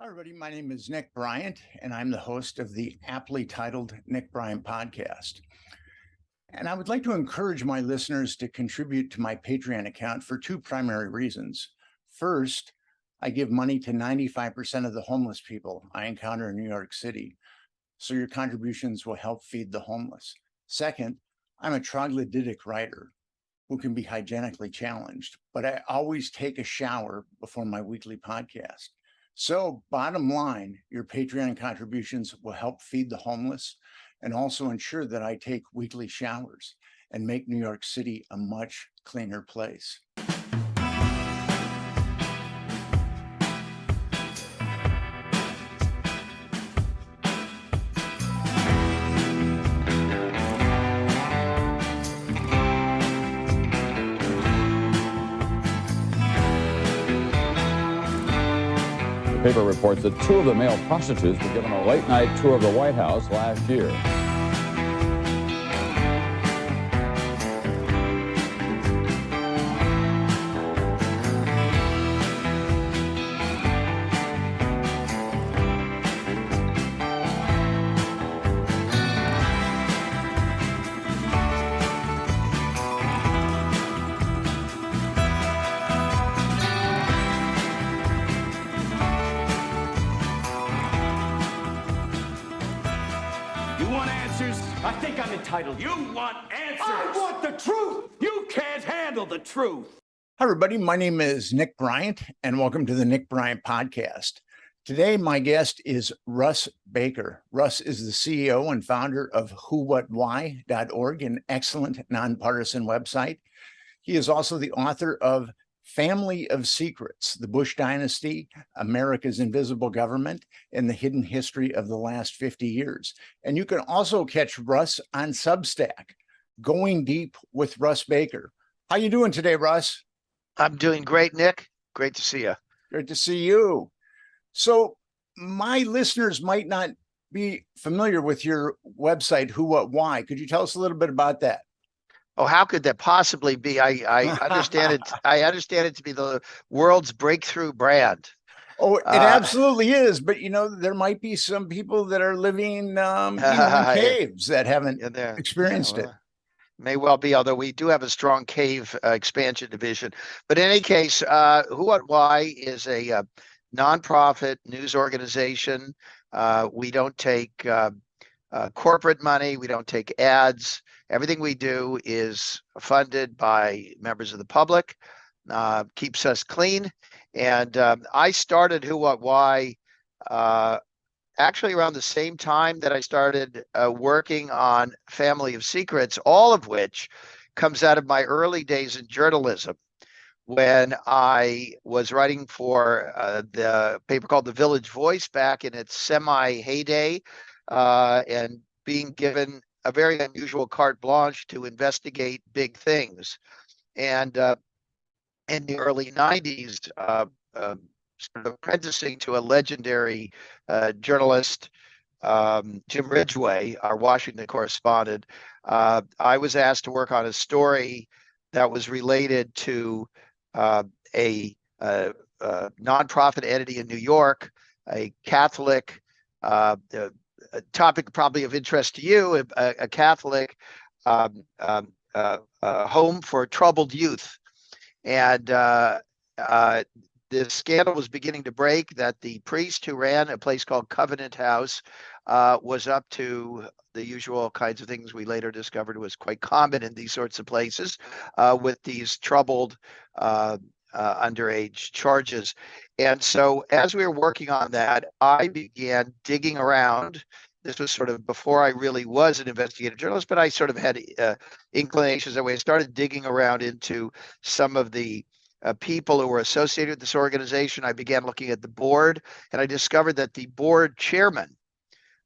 Hi, everybody. My name is Nick Bryant, and I'm the host of the aptly titled Nick Bryant podcast. And I would like to encourage my listeners to contribute to my Patreon account for two primary reasons. First, I give money to 95% of the homeless people I encounter in New York City, so your contributions will help feed the homeless. Second, I'm a troglodytic writer who can be hygienically challenged, but I always take a shower before my weekly podcast. So bottom line, your Patreon contributions will help feed the homeless and also ensure that I take weekly showers and make New York City a much cleaner place. The paper reports that two of the male prostitutes were given a late-night tour of the White House last year. I think I'm entitled. You want answers. I want the truth. You can't handle the truth. Hi, everybody. My name is Nick Bryant, and welcome to the Nick Bryant podcast. Today, my guest is Russ Baker. Russ is the CEO and founder of WhoWhatWhy.org, an excellent nonpartisan website. He is also the author of Family of Secrets, The Bush Dynasty, America's Invisible Government, and the Hidden History of the Last 50 Years. And you can also catch Russ on Substack, Going Deep with Russ Baker. How you doing today, Russ? I'm doing great, Nick. Great to see you. Great to see you. So my listeners might not be familiar with your website, Who, What, Why. Could you tell us a little bit about that? Oh, how could that possibly be? I understand it. I understand it to be the world's breakthrough brand. Oh, it absolutely is. But, you know, there might be some people that are living in caves that haven't experienced it. May well be, although we do have a strong cave expansion division. But in any case, Who, What, Why is a nonprofit news organization. We don't take corporate money. We don't take ads. Everything we do is funded by members of the public, keeps us clean. And I started Who, What, Why actually around the same time that I started working on Family of Secrets, all of which comes out of my early days in journalism when I was writing for the paper called The Village Voice back in its semi-heyday and being given a very unusual carte blanche to investigate big things. And in the early 90s, sort of apprenticing to a legendary journalist, Jim Ridgway, our Washington correspondent, I was asked to work on a story that was related to a nonprofit entity in New York, a Catholic a topic probably of interest to you, a Catholic home for troubled youth. And the scandal was beginning to break that the priest who ran a place called Covenant House was up to the usual kinds of things we later discovered was quite common in these sorts of places with these troubled underage charges. And so as we were working on that, I began digging around. This was sort of before I really was an investigative journalist, but I sort of had inclinations that way. I started digging around into some of the people who were associated with this organization. I began looking at the board, and I discovered that the board chairman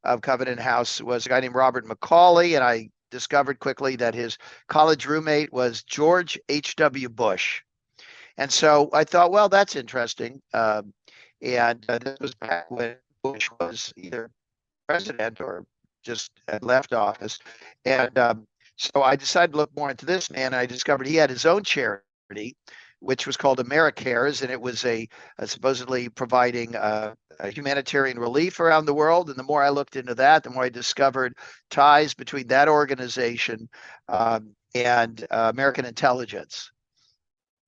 of Covenant House was a guy named Robert McCauley, and I discovered quickly that his college roommate was George H.W. Bush. And so I thought, well, that's interesting. And this was back when Bush was either president or just had left office. And so I decided to look more into this man. I discovered he had his own charity which was called AmeriCares, and it was supposedly providing a humanitarian relief around the world. And the more I looked into that, the more I discovered ties between that organization and American intelligence.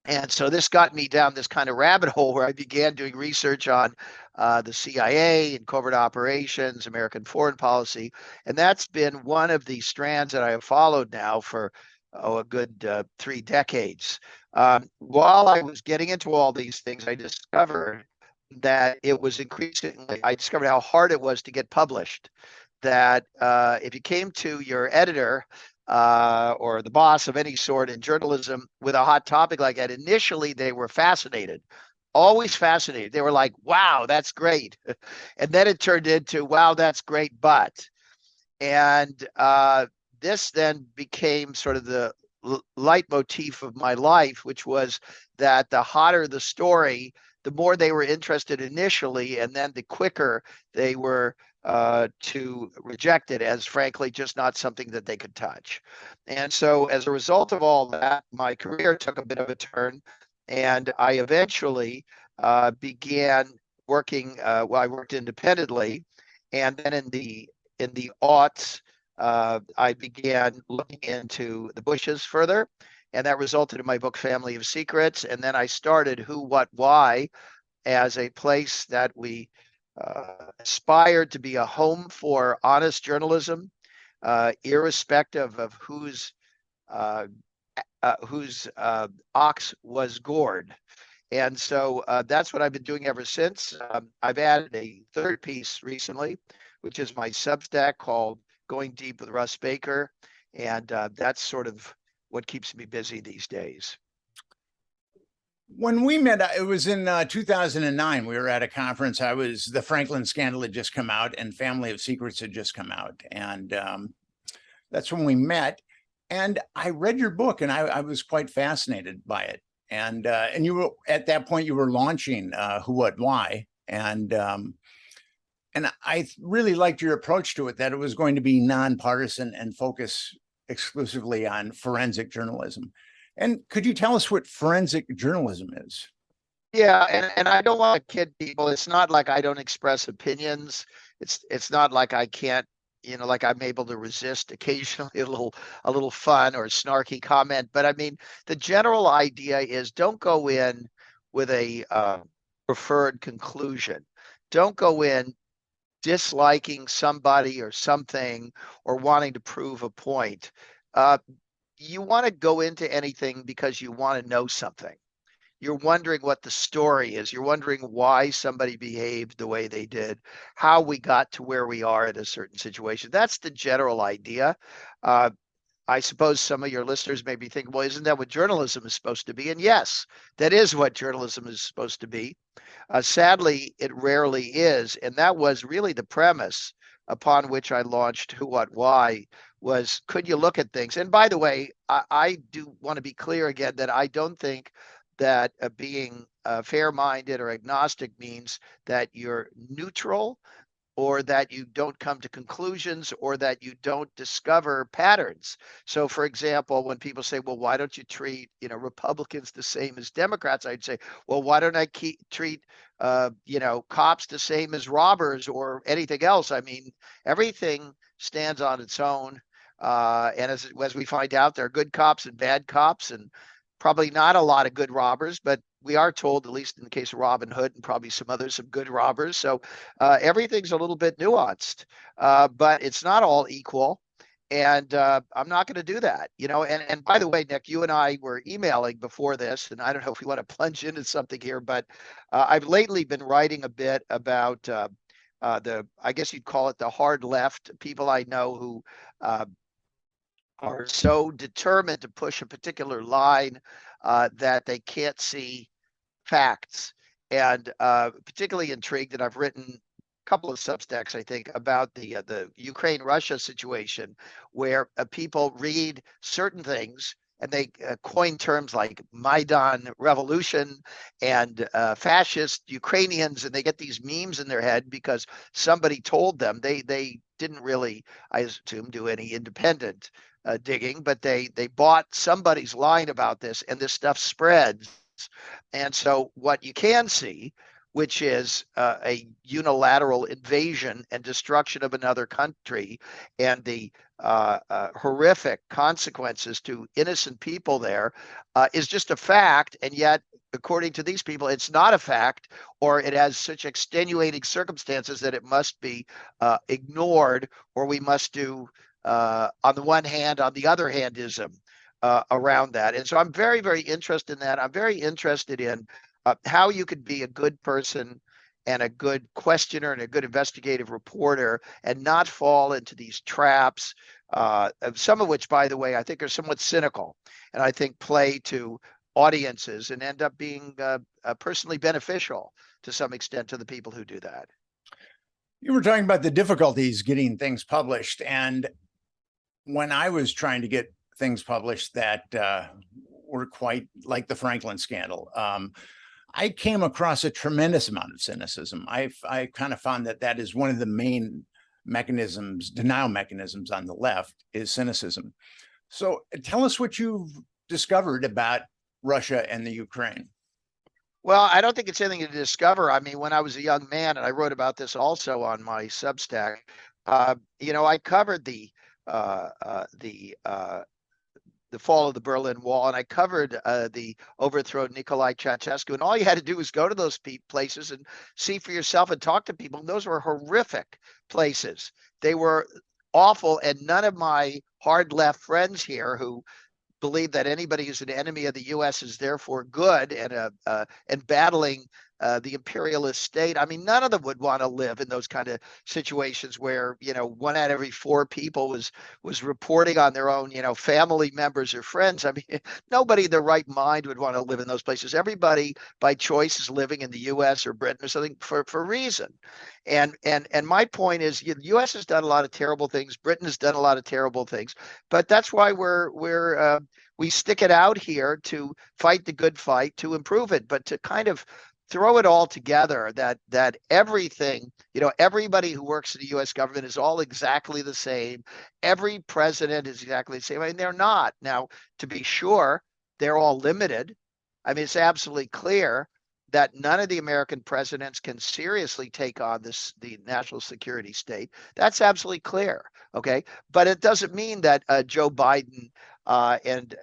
And so this got me down this kind of rabbit hole where I began doing research on the CIA and covert operations, American foreign policy. And that's been one of the strands that I have followed now for a good 3 decades. While I was getting into all these things, I discovered that it was I discovered how hard it was to get published. That if you came to your editor or the boss of any sort in journalism with a hot topic like that, initially they were fascinated, always fascinated. They were like, wow, that's great. And then it turned into, wow, that's great, but. And this then became sort of the leitmotif of my life, which was that the hotter the story, the more they were interested initially, and then the quicker they were to reject it as, frankly, just not something that they could touch. And so as a result of all that, my career took a bit of a turn, and I eventually began working, I worked independently, and then in the aughts, I began looking into the Bushes further, and that resulted in my book, Family of Secrets. And then I started Who, What, Why as a place that we aspired to be a home for honest journalism, irrespective of whose ox was gored. And so that's what I've been doing ever since. I've added a third piece recently, which is my Substack called Going Deep with Russ Baker. And that's sort of what keeps me busy these days. When we met, it was in 2009. We were at a conference. The Franklin scandal had just come out and Family of Secrets had just come out. And that's when we met. And I read your book and I was quite fascinated by it. And you were, at that point, you were launching Who, What, Why. And I really liked your approach to it, that it was going to be nonpartisan and focus exclusively on forensic journalism. And could you tell us what forensic journalism is? Yeah, and I don't want to kid people. It's not like I don't express opinions. It's not like I can't, like I'm able to resist occasionally a little fun or snarky comment. But I mean, the general idea is don't go in with a preferred conclusion. Don't go in disliking somebody or something or wanting to prove a point. You want to go into anything because you want to know something. You're wondering what the story is. You're wondering why somebody behaved the way they did, how we got to where we are in a certain situation. That's the general idea. I suppose some of your listeners may be thinking, well, isn't that what journalism is supposed to be? And yes, that is what journalism is supposed to be. Sadly, it rarely is. And that was really the premise upon which I launched Who, What, Why, was could you look at things? And by the way, I do want to be clear again that I don't think that being fair-minded or agnostic means that you're neutral or that you don't come to conclusions or that you don't discover patterns. So for example, when people say, well, why don't you treat Republicans the same as Democrats? I'd say, well, why don't I treat cops the same as robbers or anything else? I mean, everything stands on its own. And as we find out, there are good cops and bad cops, and probably not a lot of good robbers, but we are told, at least in the case of Robin Hood and probably some others, some good robbers. So everything's a little bit nuanced, but it's not all equal. And I'm not going to do that, And by the way, Nick, you and I were emailing before this, and I don't know if we want to plunge into something here, but I've lately been writing a bit about I guess you'd call it the hard left, people I know who are so determined to push a particular line that they can't see facts. And particularly intrigued, and I've written a couple of Substacks, I think, about the Ukraine-Russia situation, where people read certain things and they coin terms like Maidan revolution and fascist Ukrainians, and they get these memes in their head because somebody told them. They didn't really, I assume, do any independent digging, but they bought somebody's line about this, and this stuff spreads. And so what you can see, which is a unilateral invasion and destruction of another country, and the horrific consequences to innocent people there, is just a fact. And yet, according to these people, it's not a fact, or it has such extenuating circumstances that it must be ignored, or we must do on the one hand, on the other handism around that. And so I'm very, very interested in that. I'm very interested in how you could be a good person and a good questioner and a good investigative reporter and not fall into these traps, some of which, by the way, I think are somewhat cynical and I think play to audiences and end up being personally beneficial to some extent to the people who do that. You were talking about the difficulties getting things published. And when I was trying to get things published that were quite like the Franklin scandal, I came across a tremendous amount of cynicism. I kind of found that is one of the main mechanisms, denial mechanisms on the left, is cynicism. So tell us what you've discovered about Russia and the Ukraine. Well, I don't think it's anything to discover. I mean, when I was a young man, and I wrote about this also on my Substack, I covered the fall of the Berlin Wall, and I covered the overthrow of Nicolae Ceausescu. And all you had to do was go to those places and see for yourself and talk to people. And those were horrific places. They were awful. And none of my hard left friends here who believe that anybody who's an enemy of the U.S. is therefore good and battling the imperialist state. I mean, none of them would want to live in those kind of situations where, 1 out of every 4 people was reporting on their own, family members or friends. I mean, nobody in their right mind would want to live in those places. Everybody by choice is living in the U.S. or Britain or something for a reason. And my point is, the U.S. has done a lot of terrible things. Britain has done a lot of terrible things, but that's why we stick it out here to fight the good fight, to improve it, but to kind of throw it all together that everything, everybody who works in the U.S. government is all exactly the same. Every president is exactly the same. I mean, they're not. Now, to be sure, they're all limited. I mean, it's absolutely clear that none of the American presidents can seriously take on the national security state. That's absolutely clear. Okay, but it doesn't mean that Joe Biden and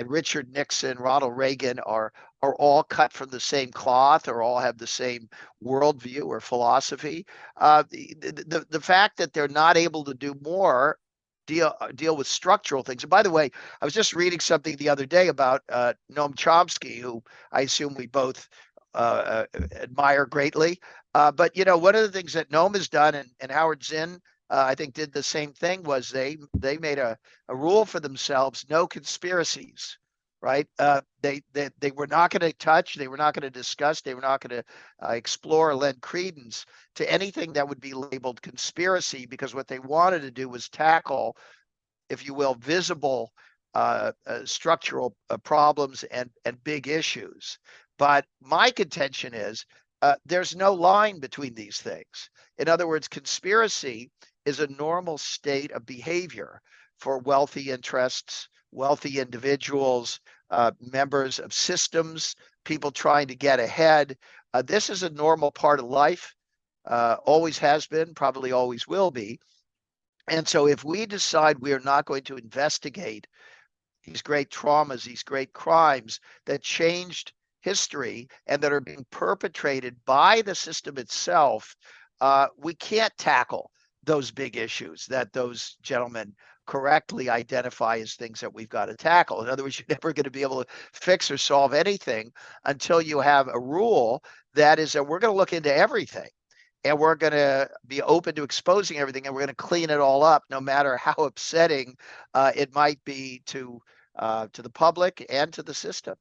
Richard Nixon, Ronald Reagan are all cut from the same cloth or all have the same worldview or philosophy. The fact that they're not able to do more, deal with structural things. And by the way, I was just reading something the other day about Noam Chomsky, who I assume we both admire greatly. But one of the things that Noam has done, and Howard Zinn, I think, did the same thing, was they made a rule for themselves: no conspiracies. Right? They were not going to touch, they were not going to discuss, they were not going to explore or lend credence to anything that would be labeled conspiracy, because what they wanted to do was tackle, if you will, visible structural problems and big issues. But my contention is there's no line between these things. In other words, conspiracy is a normal state of behavior for wealthy interests, wealthy individuals, members of systems, people trying to get ahead. This is a normal part of life, always has been, probably always will be. And so if we decide we are not going to investigate these great traumas, these great crimes that changed history and that are being perpetrated by the system itself, we can't tackle those big issues that those gentlemen correctly identify as things that we've got to tackle. In other words, you're never going to be able to fix or solve anything until you have a rule that is that we're going to look into everything and we're going to be open to exposing everything, and we're going to clean it all up, no matter how upsetting it might be to the public and to the system.